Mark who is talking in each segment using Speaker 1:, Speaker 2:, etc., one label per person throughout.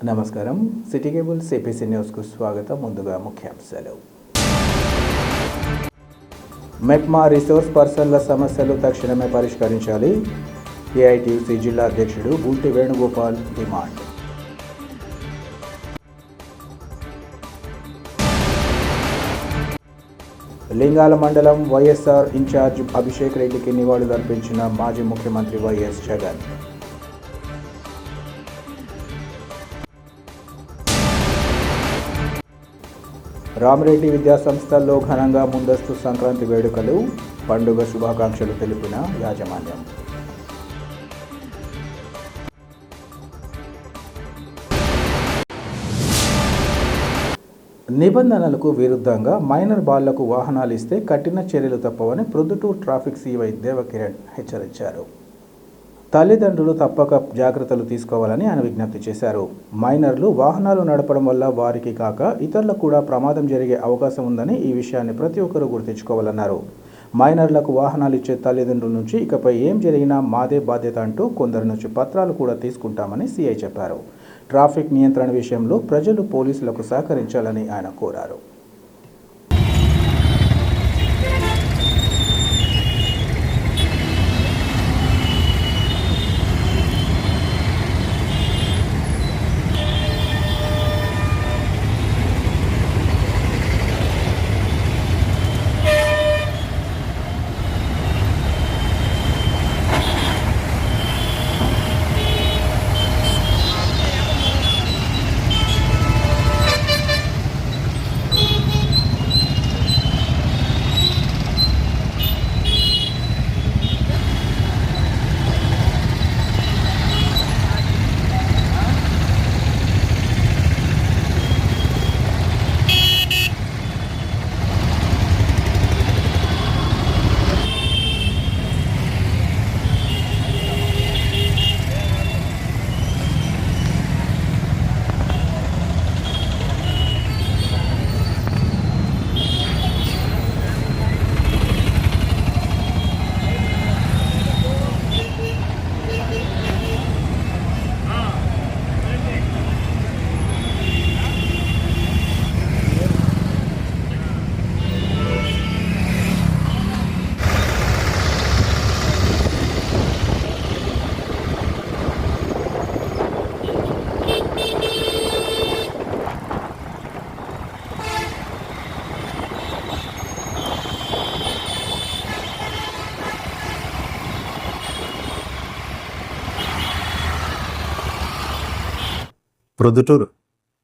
Speaker 1: నమస్కారం. City cable CPC న్యూస్కు స్వాగతం. ముందుగా ముఖ్యాంశాలు. మెప్మా రిసోర్స్ పర్సన్ల సమస్యలు తక్షణమే పరిష్కరించాలి. ఏఐటీయూసీ జిల్లా అధ్యక్షుడు బూల్టి వేణుగోపాల్ డిమాండ్. లింగాల మండలం వైఎస్ఆర్ ఇన్ఛార్జ్ అభిషేక్ రెడ్డికి నివాళులర్పించిన మాజీ ముఖ్యమంత్రి వైఎస్ జగన్. రామిరెడ్డి విద్యాసంస్థల్లో ఘనంగా ముందస్తు సంక్రాంతి వేడుకలు, పండుగ శుభాకాంక్షలు తెలిపిన యాజమాన్యం. నిబంధనలకు విరుద్ధంగా మైనర్ బాళ్లకు వాహనాలు ఇస్తే కఠిన చర్యలు తప్పవని ప్రొద్దుటూరు ట్రాఫిక్ సిఐ దేవకిరణ్ హెచ్చరించారు. తల్లిదండ్రులు తప్పక జాగ్రత్తలు తీసుకోవాలని ఆయన విజ్ఞప్తి చేశారు. మైనర్లు వాహనాలు నడపడం వల్ల వారికి కాక ఇతరులకు కూడా ప్రమాదం జరిగే అవకాశం ఉందని, ఈ విషయాన్ని ప్రతి ఒక్కరూ గుర్తుంచుకోవాలన్నారు. మైనర్లకు వాహనాలు ఇచ్చే తల్లిదండ్రుల నుంచి ఇకపై ఏం జరిగినా మాదే బాధ్యత అంటూ కొందరి నుంచి పత్రాలు కూడా తీసుకుంటామని సిఐ చెప్పారు. ట్రాఫిక్ నియంత్రణ విషయంలో ప్రజలు పోలీసులకు సహకరించాలని ఆయన కోరారు.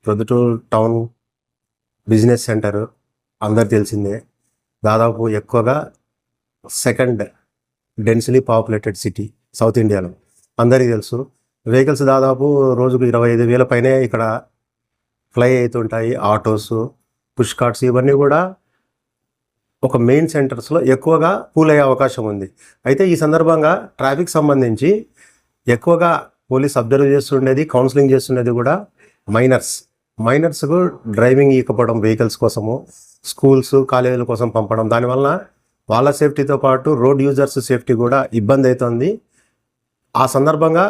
Speaker 2: ప్రొద్దుటూరు టౌన్ బిజినెస్ సెంటర్ అందరు తెలిసిందే. దాదాపు ఎక్కువగా సెకండ్ డెన్సిలీ పాపులేటెడ్ సిటీ సౌత్ ఇండియాలో అందరికీ తెలుసు. వెహికల్స్ దాదాపు రోజుకు 25,000 పైనే ఇక్కడ ఫ్లై అవుతుంటాయి. ఆటోస్, పుష్ కార్ట్స్ ఇవన్నీ కూడా ఒక మెయిన్ సెంటర్స్లో ఎక్కువగా పూల్ అయ్యే అవకాశం ఉంది. అయితే ఈ సందర్భంగా ట్రాఫిక్ సంబంధించి ఎక్కువగా పోలీస్ అబ్జర్వ్ చేస్తుండేది, కౌన్సిలింగ్ చేస్తుండేది కూడా మైనర్స్కు డ్రైవింగ్ ఇవ్వకపోవడం, వెహికల్స్ కోసము స్కూల్స్ కాలేజీల కోసం పంపడం, దానివల్ల వాళ్ళ సేఫ్టీతో పాటు రోడ్ యూజర్స్ సేఫ్టీ కూడా ఇబ్బంది అవుతుంది. ఆ సందర్భంగా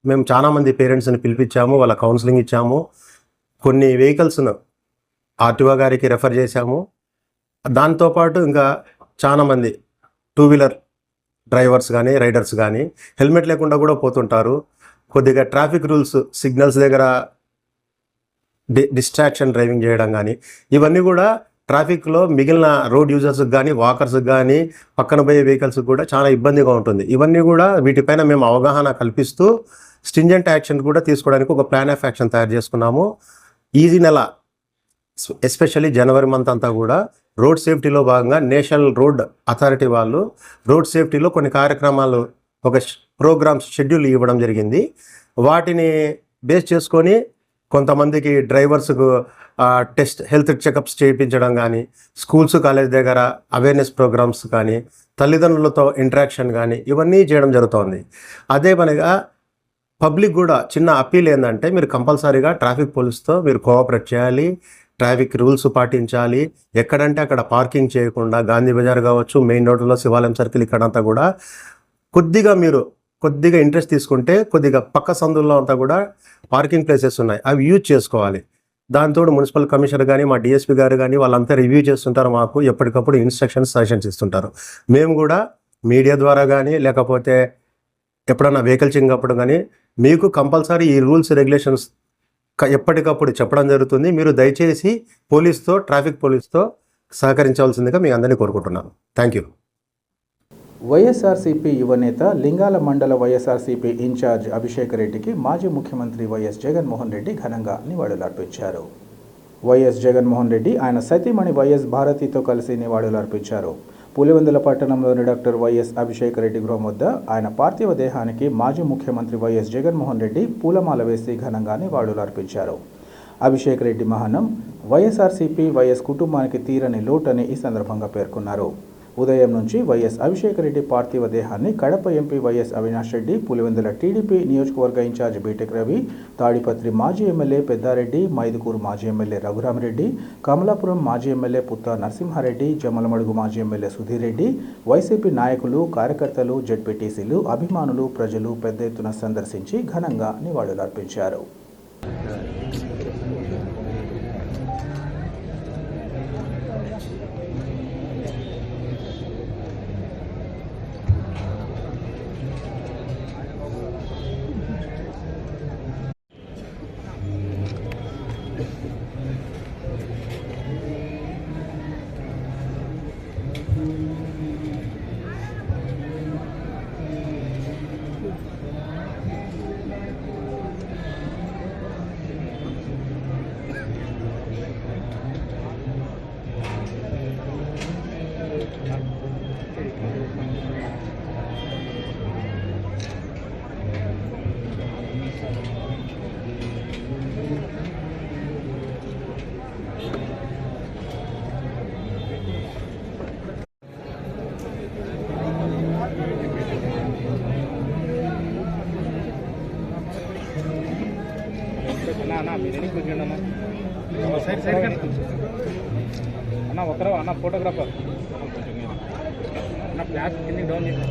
Speaker 2: మేము చాలామంది పేరెంట్స్ని పిలిపించాము, వాళ్ళ కౌన్సిలింగ్ ఇచ్చాము. కొన్ని వెహికల్స్ను ఆర్టీఓ గారికి రెఫర్ చేశాము. దాంతోపాటు ఇంకా చాలామంది 2-వీలర్ డ్రైవర్స్ కానీ రైడర్స్ కానీ హెల్మెట్ లేకుండా కూడా పోతుంటారు. కొద్దిగా ట్రాఫిక్ రూల్స్, సిగ్నల్స్ దగ్గర డిస్ట్రాక్షన్ డ్రైవింగ్ చేయడం కానీ ఇవన్నీ కూడా ట్రాఫిక్లో మిగిలిన రోడ్ యూజర్స్కి కానీ వాకర్స్కి కానీ పక్కన పోయే వెహికల్స్కి కూడా చాలా ఇబ్బందిగా ఉంటుంది. ఇవన్నీ కూడా వీటిపైన మేము అవగాహన కల్పిస్తూ స్ట్రింజెంట్ యాక్షన్ కూడా తీసుకోవడానికి ఒక ప్లాన్ ఆఫ్ యాక్షన్ తయారు చేసుకున్నాము. ఈ నెల ఎస్పెషల్లీ జనవరి మంత్ అంతా కూడా రోడ్ సేఫ్టీలో భాగంగా నేషనల్ రోడ్ అథారిటీ వాళ్ళు రోడ్ సేఫ్టీలో కొన్ని కార్యక్రమాలు, ఒక ప్రోగ్రామ్స్ షెడ్యూల్ ఇవ్వడం జరిగింది. వాటిని బేస్ చేసుకొని కొంతమందికి డ్రైవర్స్కు హెల్త్ చెకప్స్ చేయించడం కానీ, స్కూల్స్ కాలేజ్ దగ్గర అవేర్నెస్ ప్రోగ్రామ్స్ కానీ, తల్లిదండ్రులతో ఇంటరాక్షన్ కానీ ఇవన్నీ చేయడం జరుగుతోంది. అదే పనిగా పబ్లిక్ కూడా చిన్న అప్పీల్ ఏంటంటే, మీరు కంపల్సరీగా ట్రాఫిక్ పోలీస్తో మీరు కోఆపరేట్ చేయాలి, ట్రాఫిక్ రూల్స్ పాటించాలి. ఎక్కడంటే అక్కడ పార్కింగ్ చేయకుండా, గాంధీ బజార్ కావచ్చు, మెయిన్ రోడ్లో శివాలయం సర్కిల్ ఇక్కడంతా కూడా కొద్దిగా మీరు కొద్దిగా ఇంట్రెస్ట్ తీసుకుంటే కొద్దిగా పక్క సందుల్లో అంతా కూడా పార్కింగ్ ప్లేసెస్ ఉన్నాయి, అవి యూజ్ చేసుకోవాలి. దాంతో మున్సిపల్ కమిషనర్ కానీ మా డిఎస్పీ గారు కానీ వాళ్ళంతా రివ్యూ చేస్తుంటారు, మాకు ఎప్పటికప్పుడు ఇన్స్ట్రక్షన్స్ సజెషన్స్ ఇస్తుంటారు. మేము కూడా మీడియా ద్వారా కానీ లేకపోతే ఎప్పుడన్నా వెహికల్ చెకింగ్ అప్పుడు కానీ మీకు కంపల్సరీ ఈ రూల్స్ రెగ్యులేషన్స్ ఎప్పటికప్పుడు చెప్పడం జరుగుతుంది. మీరు దయచేసి ట్రాఫిక్ పోలీస్తో సహకరించవలసిందిగా మీ అందరినీ కోరుకుంటున్నాను. Thank you.
Speaker 1: వైఎస్ఆర్సీపీ యువనేత లింగాల మండల వైఎస్ఆర్సీపీ ఇన్ఛార్జ్ అభిషేక్ రెడ్డికి మాజీ ముఖ్యమంత్రి వైఎస్ జగన్మోహన్ రెడ్డి ఘనంగా నివాళులర్పించారు. వైఎస్ జగన్మోహన్ రెడ్డి ఆయన సతీమణి వైఎస్ భారతితో కలిసి నివాళులర్పించారు. పులివెందుల పట్టణంలోని డాక్టర్ వైఎస్ అభిషేక్ రెడ్డి గృహం వద్ద ఆయన పార్థివ దేహానికి మాజీ ముఖ్యమంత్రి వైఎస్ జగన్మోహన్ రెడ్డి పూలమాల వేసి ఘనంగా నివాళులర్పించారు. అభిషేక్ రెడ్డి మహనం వైఎస్ఆర్సీపీ వైఎస్ కుటుంబానికి తీరని లోటని ఈ సందర్భంగా పేర్కొన్నారు. ఉదయం నుంచి వైఎస్ అభిషేక్ రెడ్డి పార్థివ దేహాన్ని Kadapa MP YS Avinash Reddy, Pulivendula TDP నియోజకవర్గ ఇన్ఛార్జ్ బీటెక్ రవి, తాడిపత్రి మాజీ ఎమ్మెల్యే పెద్దారెడ్డి, మైదుకూరు మాజీ ఎమ్మెల్యే రఘురామరెడ్డి, కమలాపురం మాజీ ఎమ్మెల్యే పుత్త నరసింహారెడ్డి, జమ్మలమడుగు మాజీ ఎమ్మెల్యే సుధీర్ రెడ్డి, వైసీపీ నాయకులు, కార్యకర్తలు, జెడ్పీటీసీలు, అభిమానులు, ప్రజలు పెద్ద ఎత్తున సందర్శించి ఘనంగా నివాళులర్పించారు.
Speaker 3: అన్న ఒకరు అన్న ఫోటోగ్రాఫర్ అన్న ఫ్లాష్ కింద డౌన్ చేసి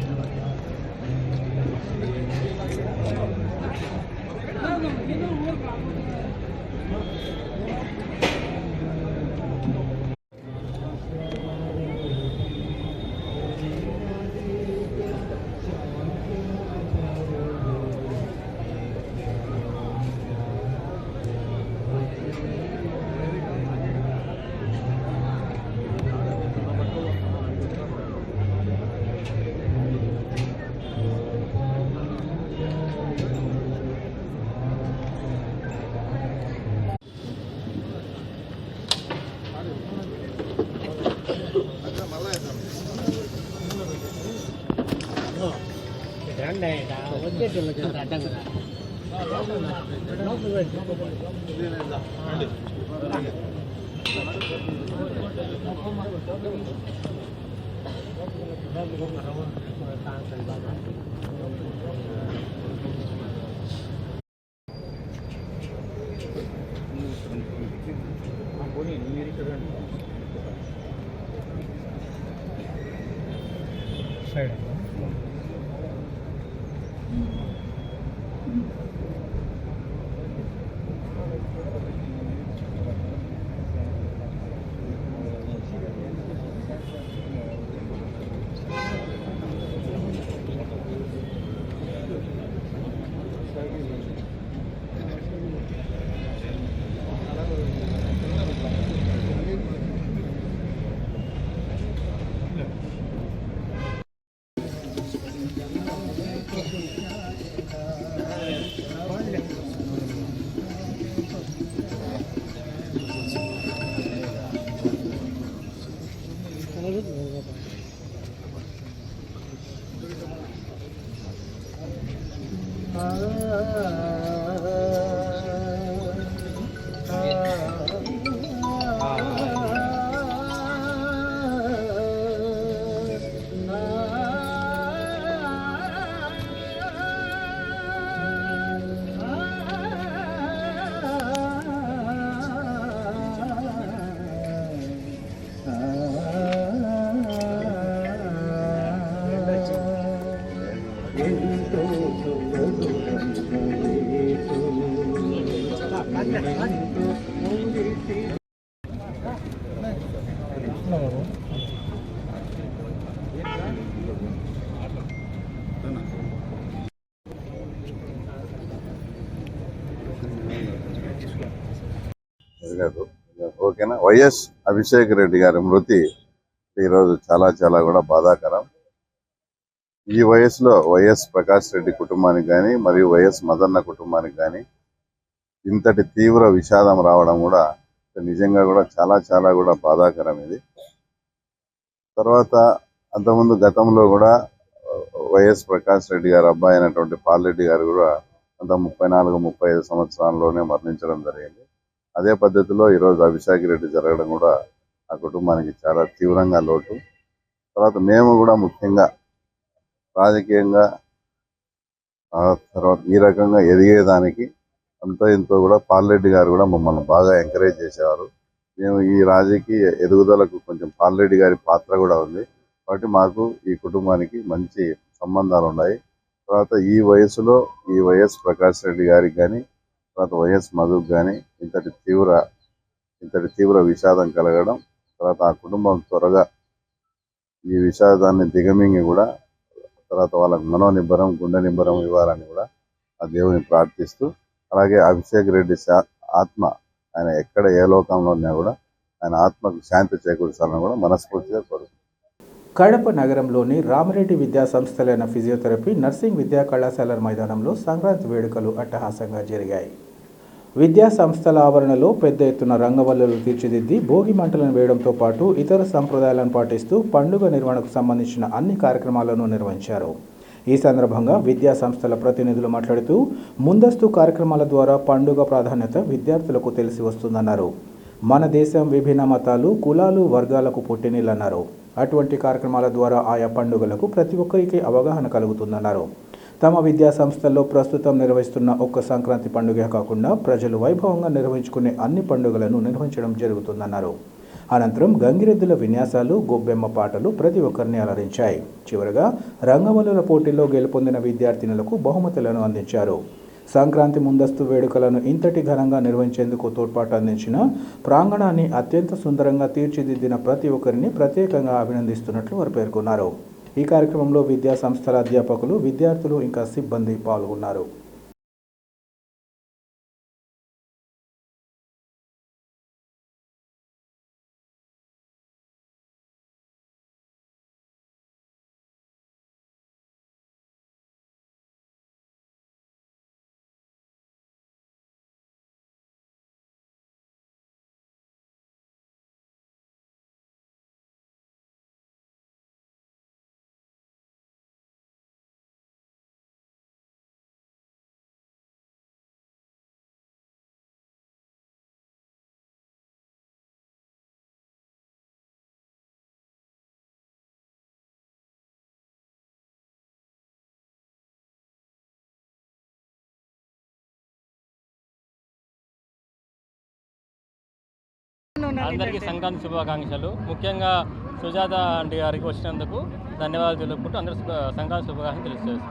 Speaker 3: అడ్డం కదా సైడ్
Speaker 4: ఓకేనా. వైఎస్ అభిషేక్ రెడ్డి గారి మృతి ఈరోజు చాలా కూడా బాధాకరం. ఈ వయసులో వైఎస్ ప్రకాష్ రెడ్డి కుటుంబానికి కానీ మరియు వైఎస్ మదన్న కుటుంబానికి కానీ ఇంతటి తీవ్ర విషాదం రావడం కూడా నిజంగా కూడా చాలా కూడా బాధాకరం. ఇది తర్వాత అంతకుముందు గతంలో కూడా వైఎస్ ప్రకాష్ రెడ్డి గారు అబ్బాయి అయినటువంటి పాల్రెడ్డి గారు కూడా అంత 34-35 సంవత్సరాల్లోనే మరణించడం జరిగింది. అదే పద్ధతిలో ఈరోజు అభిషేక్ రెడ్డి జరగడం కూడా ఆ కుటుంబానికి చాలా తీవ్రంగా లోటు. తర్వాత మేము కూడా ముఖ్యంగా రాజకీయంగా తర్వాత ఈ రకంగా ఎదిగేదానికి ఎంతో కూడా పాల్రెడ్డి గారు కూడా మమ్మల్ని బాగా ఎంకరేజ్ చేసేవారు. మేము ఈ రాజకీయ ఎదుగుదలకు కొంచెం పాల్రెడ్డి గారి పాత్ర కూడా ఉంది కాబట్టి మాకు ఈ కుటుంబానికి మంచి సంబంధాలు ఉన్నాయి. తర్వాత ఈ వయసులో ఈ వైఎస్ ప్రకాష్ రెడ్డి గారికి కానీ తర్వాత వైఎస్ మధుకు కానీ ఇంతటి తీవ్ర విషాదం కలగడం, తర్వాత ఆ కుటుంబం త్వరగా ఈ విషాదాన్ని దిగమింగి కూడా తర్వాత వాళ్ళకి మనోనిబ్బరం గుండె నిబ్బరం ఇవ్వాలని కూడా ఆ దేవుని ప్రార్థిస్తూ, అలాగే అభిషేక్ రెడ్డి ఆత్మ ఆయన ఎక్కడ ఏ లోకంలో ఉన్నా కూడా ఆయన ఆత్మకు శాంతి చేకూర్చాలని కూడా మనస్ఫూర్తిగా కోరుకుంటున్నాను.
Speaker 1: కడప నగరంలోని రామిరెడ్డి విద్యా సంస్థలైన ఫిజియోథెరపీ, నర్సింగ్ విద్యా కళాశాలల మైదానంలో సంక్రాంతి వేడుకలు అట్టహాసంగా జరిగాయి. విద్యా సంస్థల ఆవరణలో పెద్ద ఎత్తున రంగవల్లులు తీర్చిదిద్ది భోగి మంటలను వేయడంతో పాటు ఇతర సంప్రదాయాలను పాటిస్తూ పండుగ నిర్వహణకు సంబంధించిన అన్ని కార్యక్రమాలను నిర్వహించారు. ఈ సందర్భంగా విద్యా సంస్థల ప్రతినిధులు మాట్లాడుతూ ముందస్తు కార్యక్రమాల ద్వారా పండుగ ప్రాధాన్యత విద్యార్థులకు తెలిసి వస్తుందన్నారు. మన దేశం విభిన్న మతాలు, కులాలు, వర్గాలకు పుట్టినిల్లన్నారు. అటువంటి కార్యక్రమాల ద్వారా ఆయా పండుగలకు ప్రతి ఒక్కరికి అవగాహన కలుగుతుందన్నారు. తమ విద్యా సంస్థల్లో ప్రస్తుతం నిర్వహిస్తున్న ఒక్క సంక్రాంతి పండుగ కాకుండా ప్రజలు వైభవంగా నిర్వహించుకునే అన్ని పండుగలను నిర్వహించడం జరుగుతుందన్నారు. అనంతరం గంగిరెద్దుల విన్యాసాలు, గొబ్బెమ్మ పాటలు ప్రతి ఒక్కరిని అలరించాయి. చివరగా రంగవల్లుల పోటీల్లో గెలుపొందిన విద్యార్థినులకు బహుమతులను అందించారు. సంక్రాంతి ముందస్తు వేడుకలను ఇంతటి ఘనంగా నిర్వహించేందుకు తోడ్పాటు అందించిన ప్రాంగణాన్ని అత్యంత సుందరంగా తీర్చిదిద్దిన ప్రతి ఒక్కరిని ప్రత్యేకంగా అభినందిస్తున్నట్లు వారు పేర్కొన్నారు. ఈ కార్యక్రమంలో విద్యా సంస్థల అధ్యాపకులు, విద్యార్థులు ఇంకా సిబ్బంది పాల్గొన్నారు.
Speaker 5: అందరికీ సంక్రాంతి శుభాకాంక్షలు. ముఖ్యంగా సుజాత ఆంటీ గారికి వచ్చినందుకు ధన్యవాదాలు తెలుపుకుంటూ అందరూ సంక్రాంతి శుభాకాంక్షలు తెలియజేస్తున్నాం.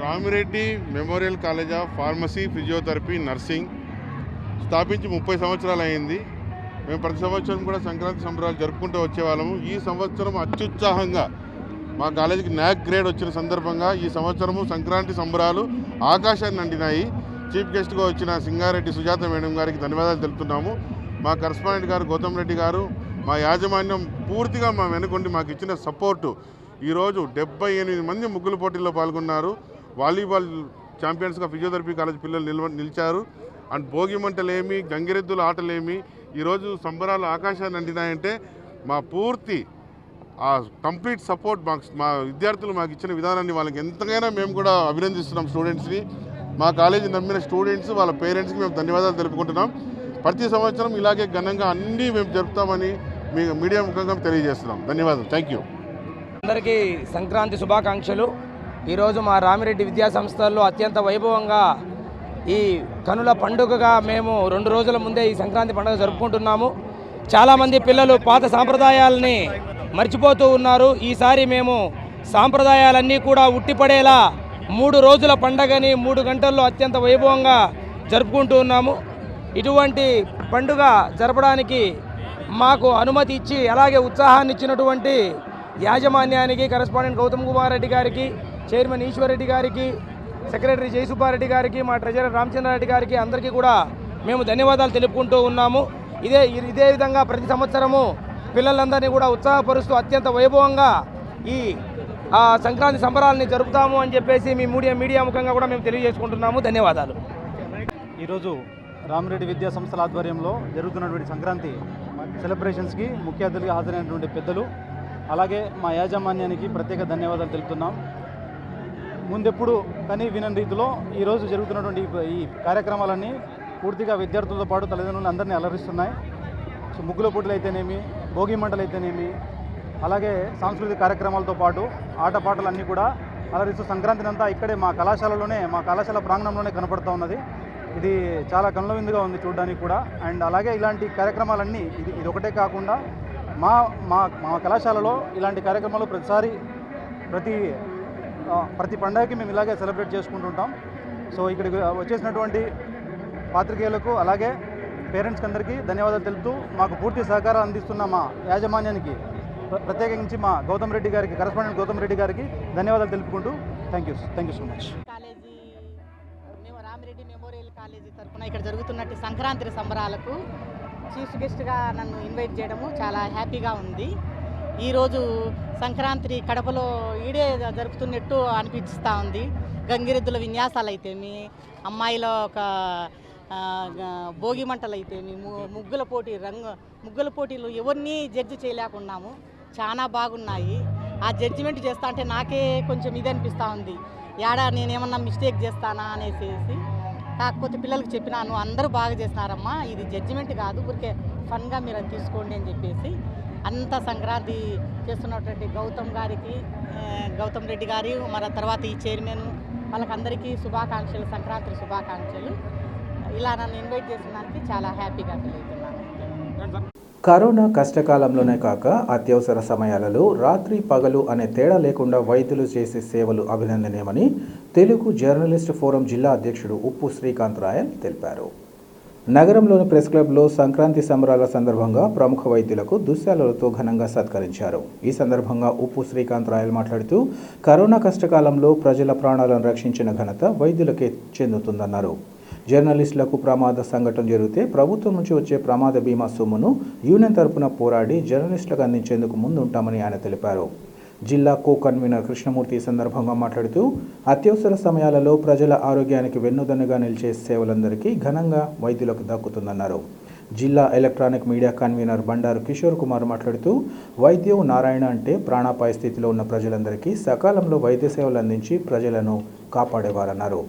Speaker 6: Ramireddy memorial college of pharmacy, physiotherapy, nursing స్థాపించి 30 సంవత్సరాలు అయింది. మేము ప్రతి సంవత్సరం కూడా సంక్రాంతి సంబరాలు జరుపుకుంటూ వచ్చేవాళ్ళము. ఈ సంవత్సరం అత్యుత్సాహంగా మా కాలేజీకి న్యాక్ గ్రేడ్ వచ్చిన సందర్భంగా ఈ సంవత్సరము సంక్రాంతి సంబరాలు ఆకాశాన్ని అంటినాయి. చీఫ్ గెస్ట్గా వచ్చిన సింగారెడ్డి సుజాత మేడం గారికి ధన్యవాదాలు తెలుపుతున్నాము. మా కరస్పాండెంట్ గారు గౌతమ్ రెడ్డి గారు, మా యాజమాన్యం పూర్తిగా మా వెనుకొండి మాకు ఇచ్చిన సపోర్టు. ఈరోజు 78 మంది ముగ్గుల పోటీల్లో పాల్గొన్నారు. వాలీబాల్ ఛాంపియన్స్గా ఫిజియోథెరపీ కాలేజ్ పిల్లలు నిలిచారు. అండ్ భోగి మంటలేమి, గంగిరెద్దుల ఆటలేమి, ఈరోజు సంబరాలు ఆకాశాన్ని అంటినాయంటే మా పూర్తి ఆ కంప్లీట్ సపోర్ట్ మా విద్యార్థులు మాకు ఇచ్చిన విధానాన్ని వాళ్ళకి ఎంతగానో మేము కూడా అభినందిస్తున్నాం. స్టూడెంట్స్ని, మా కాలేజీ నమ్మిన స్టూడెంట్స్, వాళ్ళ పేరెంట్స్కి మేము ధన్యవాదాలు తెలుపుకుంటున్నాం. ప్రతి సంవత్సరం ఇలాగే ఘనంగా అన్నీ మేము జరుపుతామని మీ మీడియా ముఖంగా తెలియజేస్తున్నాం. ధన్యవాదాలు. Thank you.
Speaker 7: అందరికీ సంక్రాంతి శుభాకాంక్షలు. ఈరోజు మా రామిరెడ్డి విద్యా సంస్థల్లో అత్యంత వైభవంగా ఈ కనుల పండుగగా మేము 2 రోజుల ముందే ఈ సంక్రాంతి పండుగ జరుపుకుంటున్నాము. చాలామంది పిల్లలు పాత సాంప్రదాయాలని మర్చిపోతూ ఉన్నారు. ఈసారి మేము సాంప్రదాయాలన్నీ కూడా ఉట్టిపడేలా 3 రోజుల పండగని 3 గంటల్లో అత్యంత వైభవంగా జరుపుకుంటూ ఉన్నాము. ఇటువంటి పండుగ జరపడానికి మాకు అనుమతి ఇచ్చి అలాగే ఉత్సాహాన్ని ఇచ్చినటువంటి యాజమాన్యానికి, కరెస్పాండెంట్ గౌతమ్ కుమార్ రెడ్డి గారికి, చైర్మన్ ఈశ్వర్ రెడ్డి గారికి, సెక్రటరీ జయసుబ్బారెడ్డి గారికి, మా ట్రెజరర్ రామచంద్రారెడ్డి గారికి అందరికీ కూడా మేము ధన్యవాదాలు తెలుపుకుంటూ ఉన్నాము. ఇదే విధంగా ప్రతి సంవత్సరము పిల్లలందరినీ కూడా ఉత్సాహపరుస్తూ అత్యంత వైభవంగా ఈ సంక్రాంతి సంబరాలని జరుపుతాము అని చెప్పేసి మీ మీడియా ముఖంగా కూడా మేము తెలియజేసుకుంటున్నాము. ధన్యవాదాలు.
Speaker 8: ఈరోజు రామిరెడ్డి విద్యా సంస్థల ఆధ్వర్యంలో జరుగుతున్నటువంటి సంక్రాంతి సెలబ్రేషన్స్కి ముఖ్య అతిథిగా హాజరైనటువంటి పెద్దలు అలాగే మా యాజమాన్యానికి ప్రత్యేక ధన్యవాదాలు తెలుపుతున్నాం. ముందెప్పుడు కానీ వినని రీతిలో ఈరోజు జరుగుతున్నటువంటి ఈ కార్యక్రమాలన్నీ పూర్తిగా విద్యార్థులతో పాటు తల్లిదండ్రులను అందరినీ అలరిస్తున్నాయి. సో ముగ్గుల పోటీలు అయితేనేమి, భోగి మంటలు అయితేనేమి, అలాగే సాంస్కృతిక కార్యక్రమాలతో పాటు ఆటపాటలన్నీ కూడా అలరిస్తూ సంక్రాంతిని అంతా ఇక్కడే మా కళాశాల ప్రాంగణంలోనే కనపడుతూ ఉన్నది. ఇది చాలా కనుల విందుగా ఉంది చూడడానికి కూడా. అండ్ అలాగే ఇలాంటి కార్యక్రమాలన్నీ ఇది ఒకటే కాకుండా మా కళాశాలలో ఇలాంటి కార్యక్రమాలు ప్రతి పండగకి మేము ఇలాగే సెలబ్రేట్ చేసుకుంటుంటాం. సో ఇక్కడికి వచ్చేసినటువంటి పాత్రికేయులకు అలాగే పేరెంట్స్కి అందరికీ ధన్యవాదాలు తెలుపుతూ మాకు పూర్తి సహకారం అందిస్తున్న మా యాజమాన్యానికి ప్రత్యేకించి మా కరెస్పాండెంట్ గౌతమ్ రెడ్డి గారికి ధన్యవాదాలు తెలుపుకుంటూ థ్యాంక్ యూ సో మచ్.
Speaker 9: మేము రామిరెడ్డి మెమోరియల్ కాలేజీ తరఫున ఇక్కడ జరుగుతున్నట్టు సంక్రాంతి సంబరాలకు చీఫ్ గెస్ట్గా నన్ను ఇన్వైట్ చేయడము చాలా హ్యాపీగా ఉంది. ఈరోజు సంక్రాంతి కడపలో ఈడే జరుపుతున్నట్టు అనిపిస్తూ ఉంది. గంగిరెద్దుల విన్యాసాలు అయితేమి, అమ్మాయిల ఒక భోగి మంటలు అయితేమి, ముగ్గుల పోటీలు ఎవరిని జడ్జి చేయలేకున్నాము. చాలా బాగున్నాయి. ఆ జడ్జిమెంట్ చేస్తా అంటే నాకే కొంచెం ఇది అనిపిస్తూ ఉంది, నేనేమన్నా మిస్టేక్ చేస్తానా అనేసి. కాకపోతే పిల్లలకి చెప్పినాను, అందరూ బాగా చేస్తున్నారమ్మా, ఇది జడ్జిమెంట్ కాదు, ఊరికే ఫన్గా మీరు అది తీసుకోండి అని చెప్పేసి అంత సంక్రాంతి చేస్తున్నటువంటి గౌతమ్ రెడ్డి గారి మన తర్వాత ఈ చైర్మన్ వాళ్ళకందరికీ శుభాకాంక్షలు, సంక్రాంతి శుభాకాంక్షలు. ఇలా నన్ను ఇన్వైట్ చేసినందుకు చాలా హ్యాపీగా ఫీల్ అవుతున్నాను.
Speaker 1: కరోనా కష్టకాలంలోనే కాక అత్యవసర సమయాలలో రాత్రి పగలు అనే తేడా లేకుండా వైద్యులు చేసే సేవలు అభినందనీయమని తెలుగు జర్నలిస్ట్ ఫోరం జిల్లా అధ్యక్షుడు ఉప్పు శ్రీకాంత్ రాయల్ తెలిపారు. నగరంలోని ప్రెస్ క్లబ్లో సంక్రాంతి సంబరాల సందర్భంగా ప్రముఖ వైద్యులకు దుశ్శాలలతో ఘనంగా సత్కరించారు. ఈ సందర్భంగా ఉప్పు శ్రీకాంత్ రాయల్ మాట్లాడుతూ కరోనా కష్టకాలంలో ప్రజల ప్రాణాలను రక్షించిన ఘనత వైద్యులకే చెందుతుందన్నారు. జర్నలిస్టులకు ప్రమాద సంఘటన జరిగితే ప్రభుత్వం నుంచి వచ్చే ప్రమాద బీమా సొమ్మును యూనియన్ తరపున పోరాడి జర్నలిస్టులకు అందించేందుకు ముందుంటామని ఆయన తెలిపారు. జిల్లా కన్వీనర్ కృష్ణమూర్తి ఈ సందర్భంగా మాట్లాడుతూ అత్యవసర సమయాలలో ప్రజల ఆరోగ్యానికి వెన్నుదన్నుగా నిలిచే సేవలందరికీ ఘనంగా వైద్యులకు దక్కుతుందన్నారు. జిల్లా electronic media convener Bandaru Kishore Kumar మాట్లాడుతూ వైద్యం నారాయణ అంటే ప్రాణాపాయ స్థితిలో ఉన్న ప్రజలందరికీ సకాలంలో వైద్య సేవలు అందించి ప్రజలను కాపాడేవారన్నారు.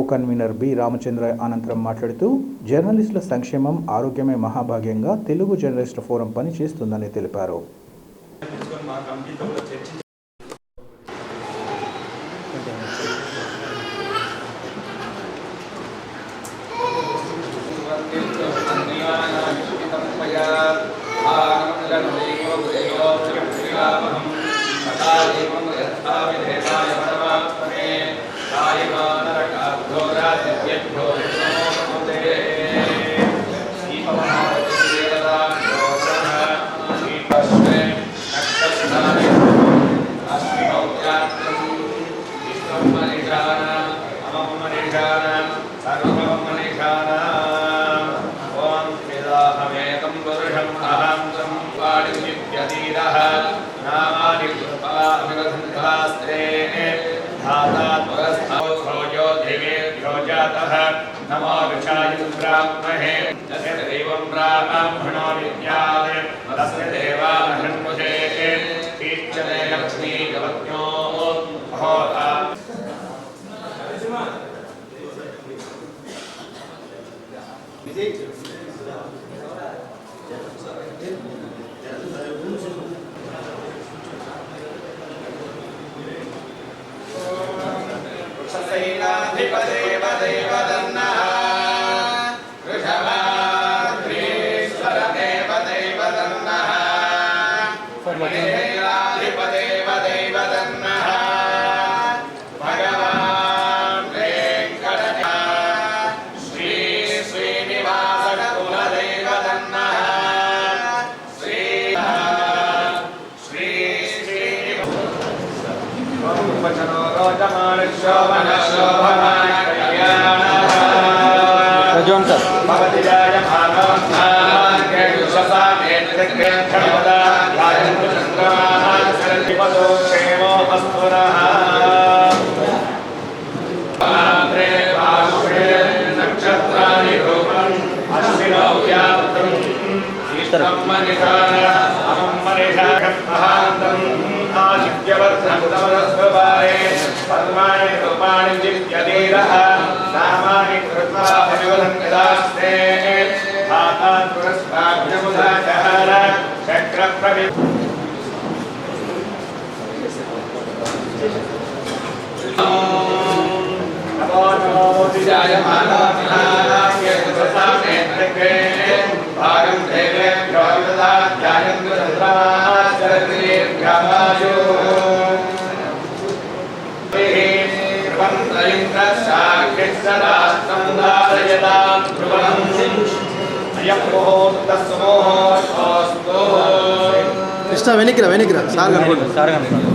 Speaker 1: కన్వీనర్ బి రామచంద్ర అనంతరం మాట్లాడుతూ జర్నలిస్టుల సంక్షేమం ఆరోగ్యమే మహాభాగ్యంగా తెలుగు జర్నలిస్టు ఫోరం పనిచేస్తుందని తెలిపారు.
Speaker 10: భగవాన్
Speaker 3: ప్రజ్వల్ సార్
Speaker 10: కృష్ణ వెనక్కిరా సార్ కనుకోండి
Speaker 3: సార్ కనుకోండి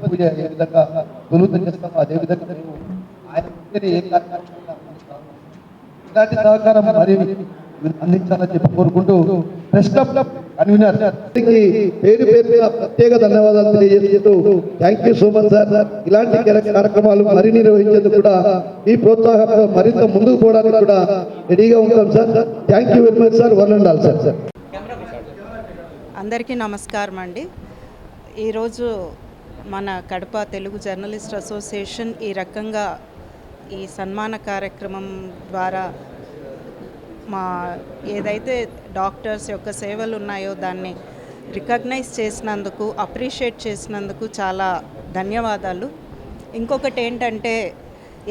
Speaker 11: పూజ ఏ విధంగా తొలుత చేస్తామో అదేవిధంగా మేము ఆయన ఏ ఇలాంటి సహకారం మరి అందించాలని చెప్పి కోరుకుంటూ ప్రెస్ క్లబ్ కన్వీనర్ పేరు పేరున ప్రత్యేక ధన్యవాదాలు తెలియజేస్తూ thank you so much sir. ఇలాంటి కార్యక్రమాలు మరిన్ని నిర్వహించేందుకు కూడా ఈ ప్రోత్సాహంతో మరింత ముందుకు పోవడానికి కూడా రెడీగా ఉంటాం sir. Thank you very much sir. One and all sir.
Speaker 12: అందరికీ నమస్కారం అండి. ఈరోజు మన కడప తెలుగు జర్నలిస్ట్ అసోసియేషన్ ఈ రకంగా ఈ సన్మాన కార్యక్రమం ద్వారా మా ఏదైతే డాక్టర్స్ యొక్క సేవలు ఉన్నాయో దాన్ని రికగ్నైజ్ చేసినందుకు, అప్రిషియేట్ చేసినందుకు చాలా ధన్యవాదాలు. ఇంకొకటి ఏంటంటే,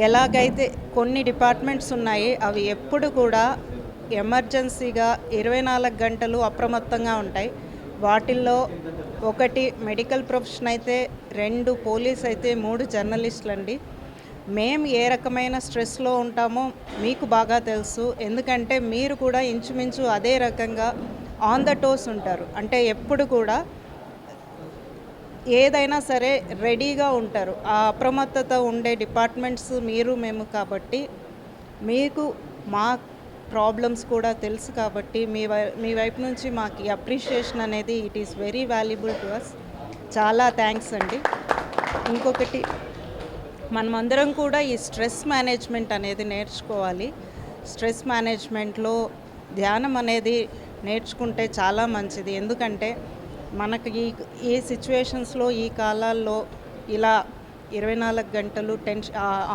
Speaker 12: ఎలాగైతే కొన్ని డిపార్ట్మెంట్స్ ఉన్నాయి అవి ఎప్పుడు కూడా ఎమర్జెన్సీగా 24 గంటలు అప్రమత్తంగా ఉంటాయి. వాటిల్లో ఒకటి మెడికల్ ప్రొఫెషన్ అయితే, 2 పోలీస్ అయితే, 3 జర్నలిస్టులు అండి. మేము ఏ రకమైన స్ట్రెస్లో ఉంటామో మీకు బాగా తెలుసు. ఎందుకంటే మీరు కూడా ఇంచుమించు అదే రకంగా ఆన్ ద టోస్ ఉంటారు. అంటే ఎప్పుడు కూడా ఏదైనా సరే రెడీగా ఉంటారు. ఆ అప్రమత్తత ఉండే డిపార్ట్మెంట్స్ మీరు మేము కాబట్టి, మీకు మా ప్రాబ్లమ్స్ కూడా తెలుసు కాబట్టి మీ వైపు నుంచి మాకు ఈ అప్రిషియేషన్ అనేది it is very valuable to us. చాలా థ్యాంక్స్ అండి. ఇంకొకటి, మనమందరం కూడా ఈ స్ట్రెస్ మేనేజ్మెంట్ అనేది నేర్చుకోవాలి. స్ట్రెస్ మేనేజ్మెంట్లో ధ్యానం అనేది నేర్చుకుంటే చాలా మంచిది. ఎందుకంటే మనకి ఈ సిచ్యువేషన్స్లో, ఈ కాలాల్లో ఇలా 24 గంటలు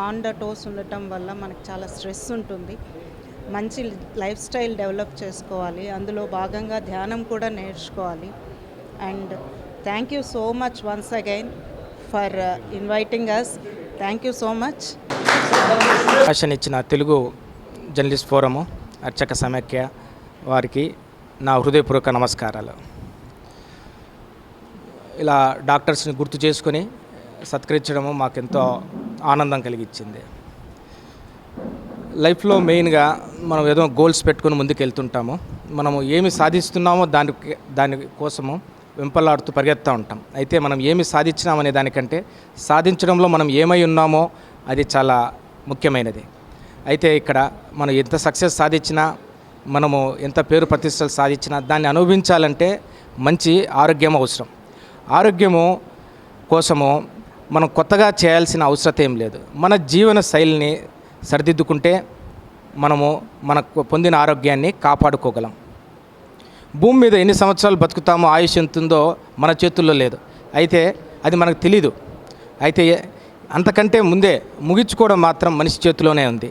Speaker 12: ఆన్ ద టోస్ ఉండటం వల్ల మనకు చాలా స్ట్రెస్ ఉంటుంది. మంచి లైఫ్ స్టైల్ డెవలప్ చేసుకోవాలి. అందులో భాగంగా ధ్యానం కూడా నేర్చుకోవాలి. And thank you so much once again for inviting us. Thank you so much.
Speaker 7: అవకాశం ఇచ్చిన తెలుగు జర్నలిస్ట్ ఫోరము అర్చక సమైక్య వారికి నా హృదయపూర్వక నమస్కారాలు. ఇలా డాక్టర్స్ని గుర్తు చేసుకొని సత్కరించడము మాకెంతో ఆనందం కలిగించింది. లైఫ్లో మెయిన్గా మనం ఏదో గోల్స్ పెట్టుకొని ముందుకు వెళ్తుంటాము. మనము ఏమి సాధిస్తున్నామో దాని కోసము వెంపలాడుతూ పరిగెత్తా ఉంటాం. అయితే మనం ఏమి సాధించినామనే దానికంటే సాధించడంలో మనం ఏమై ఉన్నామో అది చాలా ముఖ్యమైనది. అయితే ఇక్కడ మనం ఎంత సక్సెస్ సాధించినా, మనము ఎంత పేరు ప్రతిష్టలు సాధించినా దాన్ని అనుభవించాలంటే మంచి ఆరోగ్యం అవసరం. ఆరోగ్యము కోసము మనం కొత్తగా చేయాల్సిన అవసరం ఏం లేదు. మన జీవన శైలిని సరిదిద్దుకుంటే మనము మనకు పొందిన ఆరోగ్యాన్ని కాపాడుకోగలం. భూమి మీద ఎన్ని సంవత్సరాలు బతుకుతామో, ఆయుష్ ఎంత ఉందో మన చేతుల్లో లేదు. అయితే అది మనకు తెలీదు. అయితే అంతకంటే ముందే ముగించుకోవడం మాత్రం మనిషి చేతిలోనే ఉంది.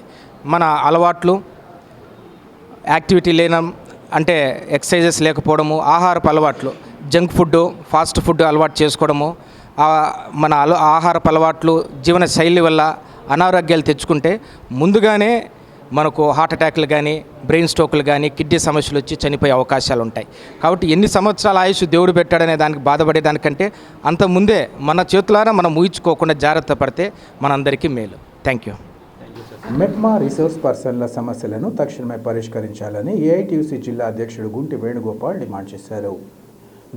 Speaker 7: మన అలవాట్లు, యాక్టివిటీ లేనం అంటే ఎక్సర్సైజెస్ లేకపోవడము, ఆహారపు అలవాట్లు, జంక్ ఫుడ్, ఫాస్ట్ ఫుడ్ అలవాటు చేసుకోవడము, మన ఆహారపు అలవాట్లు, జీవన శైలి వల్ల అనారోగ్యాలు తెచ్చుకుంటే ముందుగానే మనకు హార్ట్ అటాక్లు కానీ, బ్రెయిన్ స్ట్రోక్లు కానీ, కిడ్నీ సమస్యలు వచ్చి చనిపోయే అవకాశాలు ఉంటాయి. కాబట్టి ఎన్ని సంవత్సరాల ఆయుష్ దేవుడు పెట్టాడనే దానికి బాధపడేదానికంటే అంతకుముందే మన చేతులారా మనం ఊహించుకోకుండా జాగ్రత్త పడితే మనందరికీ మేలు. Thank you.
Speaker 1: మెప్మా రిసోర్స్ పర్సన్ల సమస్యలను తక్షణమే పరిష్కరించాలని ఏఐటీయూసీ జిల్లా అధ్యక్షుడు గుంటి వేణుగోపాల్ డిమాండ్ చేశారు.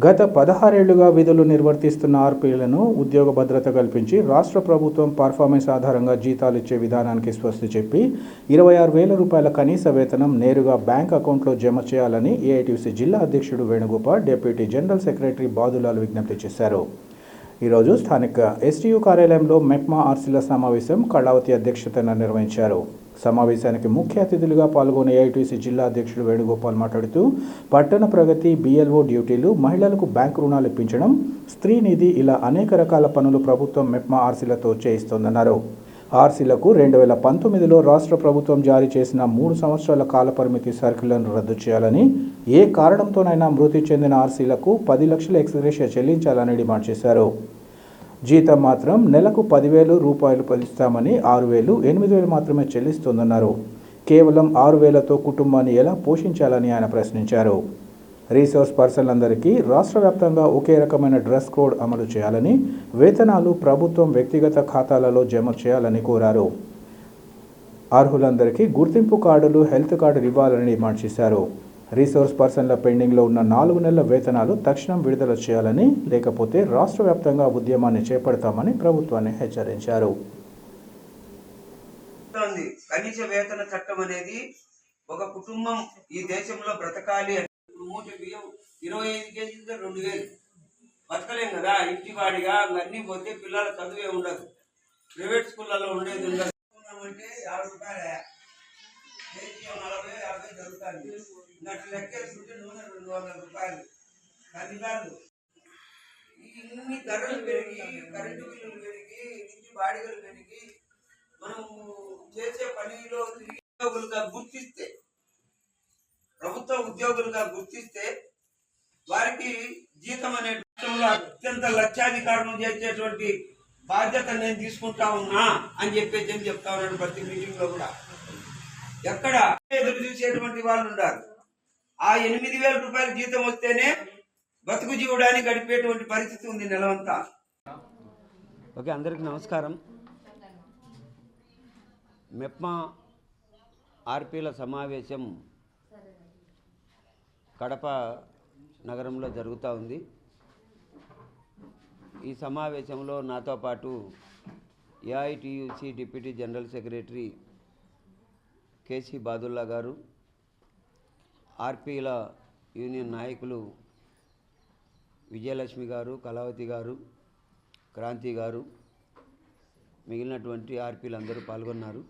Speaker 1: గత 16 ఏళ్లుగా విధులు నిర్వర్తిస్తున్న ఆర్పీలను ఉద్యోగ భద్రత కల్పించి రాష్ట్ర ప్రభుత్వం పర్ఫార్మెన్స్ ఆధారంగా జీతాలు ఇచ్చే విధానానికి స్వస్తి చెప్పి 26,000 రూపాయల కనీస వేతనం నేరుగా బ్యాంక్ అకౌంట్లో జమ చేయాలని ఏఐటీయూసీ జిల్లా అధ్యక్షుడు వేణుగోపాల్ డిప్యూటీ జనరల్ సెక్రటరీ బాదులాల్ విజ్ఞప్తి చేశారు. ఈరోజు స్థానిక ఎస్టీయూ కార్యాలయంలో మెప్మా ఆర్సీల సమావేశం కళావతి అధ్యక్షతన నిర్వహించారు. సమావేశానికి ముఖ్య అతిథులుగా పాల్గొనే ఏఐటీయూసీ జిల్లా అధ్యక్షుడు వేణుగోపాల్ మాట్లాడుతూ పట్టణ ప్రగతి, BLO డ్యూటీలు, మహిళలకు బ్యాంకు రుణాలు ఇప్పించడం, స్త్రీ నిధి ఇలా అనేక రకాల పనులు ప్రభుత్వం మెప్మా ఆర్సీలతో చేయిస్తోందన్నారు. ఆర్సీలకు 2019లో రాష్ట్ర ప్రభుత్వం జారీ చేసిన 3 సంవత్సరాల కాలపరిమితి సర్క్యులర్ను రద్దు చేయాలని, ఏ కారణంతోనైనా మృతి చెందిన ఆర్సీలకు 10 లక్షల ఎక్స్గ్రేషియా చెల్లించాలని డిమాండ్ చేశారు. జీతం మాత్రం నెలకు 10,000 రూపాయలు ఇస్తామని 6,000, 8,000 మాత్రమే చెల్లిస్తోందన్నారు. కేవలం 6,000తో కుటుంబాన్ని ఎలా పోషించాలని ఆయన ప్రశ్నించారు. రీసోర్స్ పర్సన్లందరికీ రాష్ట్ర వ్యాప్తంగా ఒకే రకమైన డ్రెస్ కోడ్ అమలు చేయాలని, వేతనాలు ప్రభుత్వం వ్యక్తిగత ఖాతాలలో జమ చేయాలని కోరారు. అర్హులందరికీ గుర్తింపు కార్డులు, హెల్త్ కార్డులు ఇవ్వాలని డిమాండ్ చేశారు. రీసోర్స్ పర్సన్ల పెండింగ్లో ఉన్న 4 నెలల వేతనాలు తక్షణం విడుదల చేయాలని, లేకపోతే రాష్ట్ర వ్యాప్తంగా ఉద్యమాన్ని చేపడతామని ప్రభుత్వాన్ని హెచ్చరించారు.
Speaker 13: కనీస వేతన చట్టం అనేది ఒక కుటుంబం ఈ దేశంలో బ్రతకాలి అంటే మూట బియ్యం 25 కేజీలతో 2,000 బతకలేం కదా. ఇంటి వాడిగా అన్నీ పోతే పిల్లల చదువే ఉండదు. ప్రైవేట్ స్కూళ్ళలో ఉండేది ఉండదు. అంటే 50 రూపాయలే, 40, 50 జరుగుతుంది. అట్లా లెక్కేసుకుంటే నూనె 200 రూపాయలు. కందికాయలు ఇన్ని ధరలు పెరిగి, కరెంటు బిల్లులు పెరిగి, ఇంటి బాడిగలు పెరిగి, మనం చేసే పనిలో తిరిగి గుర్తిస్తే ప్రభుత్వ ఉద్యోగులుగా గుర్తిస్తే వారికి జీతం అనే విషయంలో అత్యంత లక్ష్యాధికారం చేసేటువంటి బాధ్యత నేను తీసుకుంటా ఉన్నా అని చెప్పేసి చెప్తా ఉన్నాడు ప్రతి మీటింగ్ లో కూడా. ఎక్కడ ఎదురు చూసేటువంటి వాళ్ళు ఉన్నారు. ఆ 8,000 రూపాయల జీతం వస్తేనే బతుకు జీవడానికి గడిపేటువంటి పరిస్థితి ఉంది నెలవంతా.
Speaker 3: ఓకే, అందరికీ నమస్కారం. మెప్మా ఆర్పీల సమావేశం కడప నగరంలో జరుగుతూ ఉంది. ఈ సమావేశంలో నాతో పాటు AITUC deputy general secretary KC Badulla గారు, ఆర్పీల యూనియన్ నాయకులు విజయలక్ష్మి గారు, కళావతి గారు, క్రాంతి గారు, మిగిలినటువంటి ఆర్పీలు అందరూ పాల్గొన్నారు.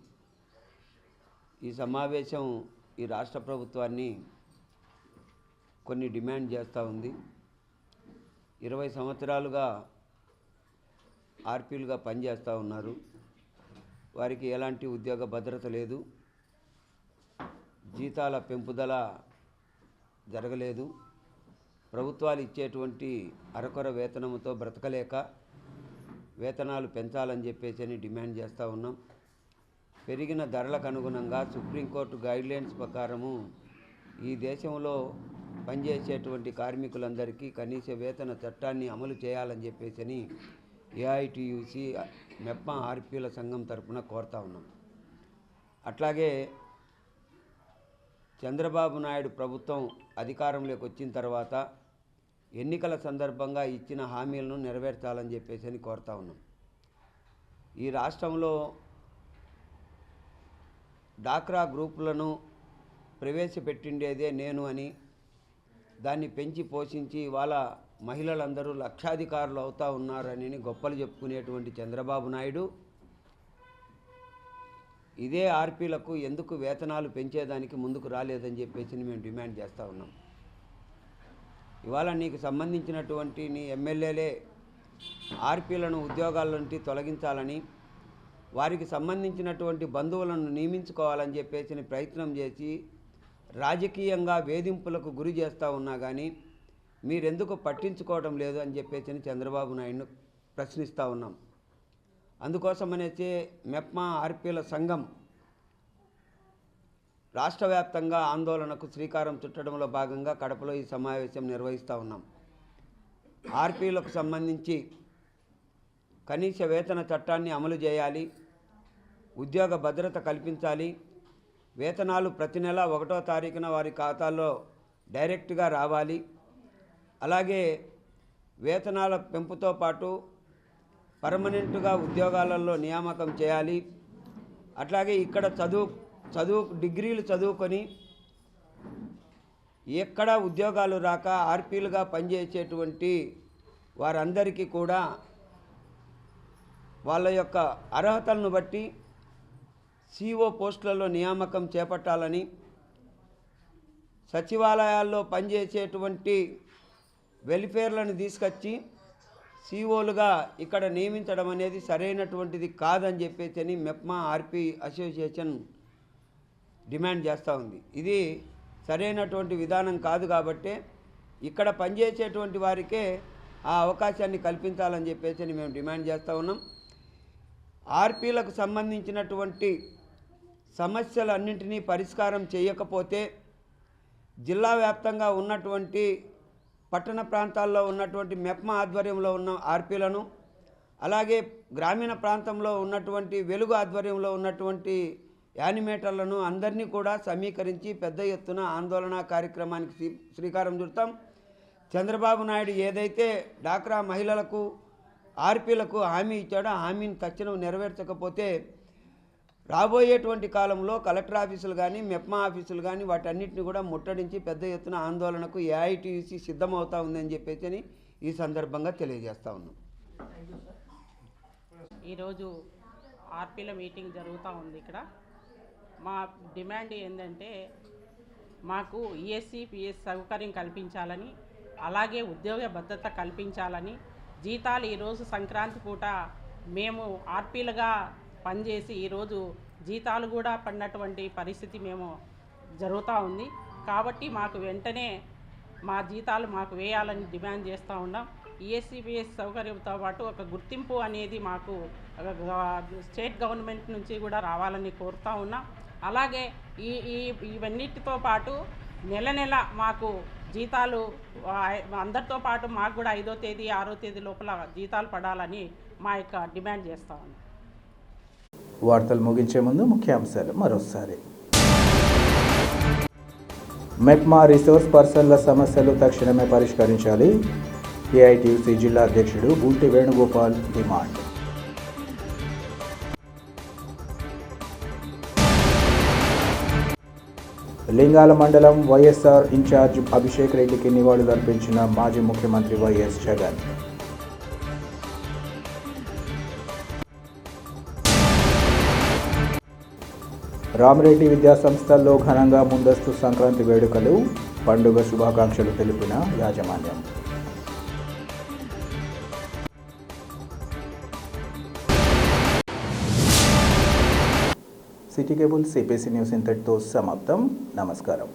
Speaker 3: ఈ సమావేశం ఈ రాష్ట్ర ప్రభుత్వాన్ని కొన్ని డిమాండ్ చేస్తూ ఉంది. 20 సంవత్సరాలుగా ఆర్పీలుగా పనిచేస్తూ ఉన్నారు. వారికి ఎలాంటి ఉద్యోగ భద్రత లేదు, జీతాల పెంపుదల జరగలేదు, ప్రభుత్వాలు ఇచ్చేటువంటి అరకొర వేతనంతో బ్రతకలేక వేతనాలు పెంచాలని చెప్పేసి డిమాండ్ చేస్తూ ఉన్నాం. పెరిగిన ధరలకు అనుగుణంగా సుప్రీంకోర్టు గైడ్లైన్స్ ప్రకారము ఈ దేశంలో పనిచేసేటువంటి కార్మికులందరికీ కనీస వేతన చట్టాన్ని అమలు చేయాలని చెప్పేసి ఏఐటియుసి మెప్మా ఆర్పీల సంఘం తరఫున కోరుతా ఉన్నాం. అట్లాగే చంద్రబాబు నాయుడు ప్రభుత్వం అధికారంలోకి వచ్చిన తర్వాత ఎన్నికల సందర్భంగా ఇచ్చిన హామీలను నెరవేర్చాలని చెప్పేసి కోరుతా ఉన్నాం. ఈ రాష్ట్రంలో డాక్రా గ్రూపులను ప్రవేశపెట్టిండేదే నేను అని, దాన్ని పెంచి పోషించి వాళ్ళ మహిళలందరూ లక్షాధికారులు అవుతూ ఉన్నారని గొప్పలు చెప్పుకునేటువంటి చంద్రబాబు నాయుడు ఇదే ఆర్పీలకు ఎందుకు వేతనాలు పెంచేదానికి ముందుకు రాలేదని చెప్పేసి మేము డిమాండ్ చేస్తూ ఉన్నాం. ఇవాళ నీకు సంబంధించినటువంటి నీ ఎమ్మెల్యేలే ఆర్పీలను ఉద్యోగాల నుండి తొలగించాలని, వారికి సంబంధించినటువంటి బంధువులను నియమించుకోవాలని చెప్పేసి ప్రయత్నం చేసి రాజకీయంగా వేధింపులకు గురి చేస్తూ ఉన్నా కానీ మీరెందుకు పట్టించుకోవడం లేదు అని చెప్పేసి చంద్రబాబు నాయుడును ప్రశ్నిస్తూ ఉన్నాం. అందుకోసమనేసి మెప్మా ఆర్పీల సంఘం రాష్ట్ర వ్యాప్తంగా ఆందోళనకు శ్రీకారం చుట్టడంలో భాగంగా కడపలో ఈ సమావేశం నిర్వహిస్తూ ఉన్నాం. ఆర్పీలకు సంబంధించి కనీస వేతన చట్టాన్ని అమలు చేయాలి, ఉద్యోగ భద్రత కల్పించాలి, వేతనాలు ప్రతి నెల 1వ తారీఖున వారి ఖాతాల్లో డైరెక్ట్గా రావాలి, అలాగే వేతనాల పెంపుతో పాటు పర్మనెంట్గా ఉద్యోగాలలో నియామకం చేయాలి. అట్లాగే ఇక్కడ చదువు డిగ్రీలు చదువుకొని ఎక్కడా ఉద్యోగాలు రాక ఆర్పీలుగా పనిచేసేటువంటి వారందరికీ కూడా వాళ్ళ యొక్క అర్హతలను బట్టి సిఓ పోస్టులలో నియామకం చేపట్టాలని, సచివాలయాల్లో పనిచేసేటువంటి వెల్ఫేర్లను తీసుకొచ్చి సిఓలుగా ఇక్కడ నియమించడం అనేది సరైనటువంటిది కాదని చెప్పేసి మెప్మా ఆర్పీ అసోసియేషన్ డిమాండ్ చేస్తూ ఉంది. ఇది సరైనటువంటి విధానం కాదు కాబట్టి ఇక్కడ పనిచేసేటువంటి వారికే ఆ అవకాశాన్ని కల్పించాలని చెప్పేసి మేము డిమాండ్ చేస్తూ ఉన్నాం. ఆర్పీలకు సంబంధించినటువంటి సమస్యలన్నింటినీ పరిష్కారం చేయకపోతే జిల్లా వ్యాప్తంగా ఉన్నటువంటి పట్టణ ప్రాంతాల్లో ఉన్నటువంటి మెప్మా ఆధ్వర్యంలో ఉన్న ఆర్పీలను, అలాగే గ్రామీణ ప్రాంతంలో ఉన్నటువంటి వెలుగు ఆధ్వర్యంలో ఉన్నటువంటి యానిమేటర్లను అందరినీ కూడా సమీకరించి పెద్ద ఎత్తున ఆందోళన కార్యక్రమానికి శ్రీకారం చుడతాం. చంద్రబాబు నాయుడు ఏదైతే డాక్రా మహిళలకు ఆర్పీలకు హామీ ఇచ్చాడో ఆ హామీని తక్షణం నెరవేర్చకపోతే రాబోయేటువంటి కాలంలో కలెక్టర్ ఆఫీసులు కానీ మెప్మా ఆఫీసులు కానీ వాటన్నిటిని కూడా ముట్టడించి పెద్ద ఎత్తున ఆందోళనకు ఏఐటియుసి సిద్ధమవుతా ఉందని చెప్పేసి ఈ సందర్భంగా తెలియజేస్తూ ఉన్నాం.
Speaker 14: ఈరోజు ఆర్పీల మీటింగ్ జరుగుతూ ఉంది. ఇక్కడ మా డిమాండ్ ఏంటంటే మాకు ఈఎస్సీ పిఎస్ సౌకర్యం కల్పించాలని, అలాగే ఉద్యోగ భద్రత కల్పించాలని, జీతాలు ఈరోజు సంక్రాంతి పూట మేము ఆర్పీలుగా పనిచేసి ఈరోజు జీతాలు కూడా పడినటువంటి పరిస్థితి మేము జరుగుతూ ఉంది. కాబట్టి మాకు వెంటనే మా జీతాలు మాకు వేయాలని డిమాండ్ చేస్తూ ఉన్నాం. ఈఎస్సీపీఎస్ సౌకర్యంతో పాటు ఒక గుర్తింపు అనేది మాకు స్టేట్ గవర్నమెంట్ నుంచి కూడా రావాలని కోరుతూ ఉన్నాం. అలాగే ఇవన్నిటితో పాటు నెల నెల మాకు జీతాలు అందరితో పాటు మాకు కూడా 5వ తేదీ 6వ తేదీ లోపల జీతాలు పడాలని మా యొక్క డిమాండ్ చేస్తూ ఉన్నాం.
Speaker 1: వార్తలు ముగించే ముందు ముఖ్యాంశాలు మరోసారి. మెప్మా రిసోర్స్ పర్సన్ల సమస్యలు తక్షణమే పరిష్కరించాలి. ఏఐటీయూసీ జిల్లా అధ్యక్షుడు బూంటి వేణుగోపాల్ డిమాండ్. లింగాల మండలం వైఎస్ఆర్ ఇన్ఛార్జ్ అభిషేక్ రెడ్డికి నివాళులర్పించిన మాజీ ముఖ్యమంత్రి వైఎస్ జగన్. రామిరెడ్డి విద్యాసంస్థల్లో ఘనంగా ముందస్తు సంక్రాంతి వేడుకలు, పండుగ శుభాకాంక్షలు తెలిపిన యాజమాన్యం. సిటీ కేబుల్ సిపిసి న్యూస్ ఇంతటితో సమాప్తం. నమస్కారం.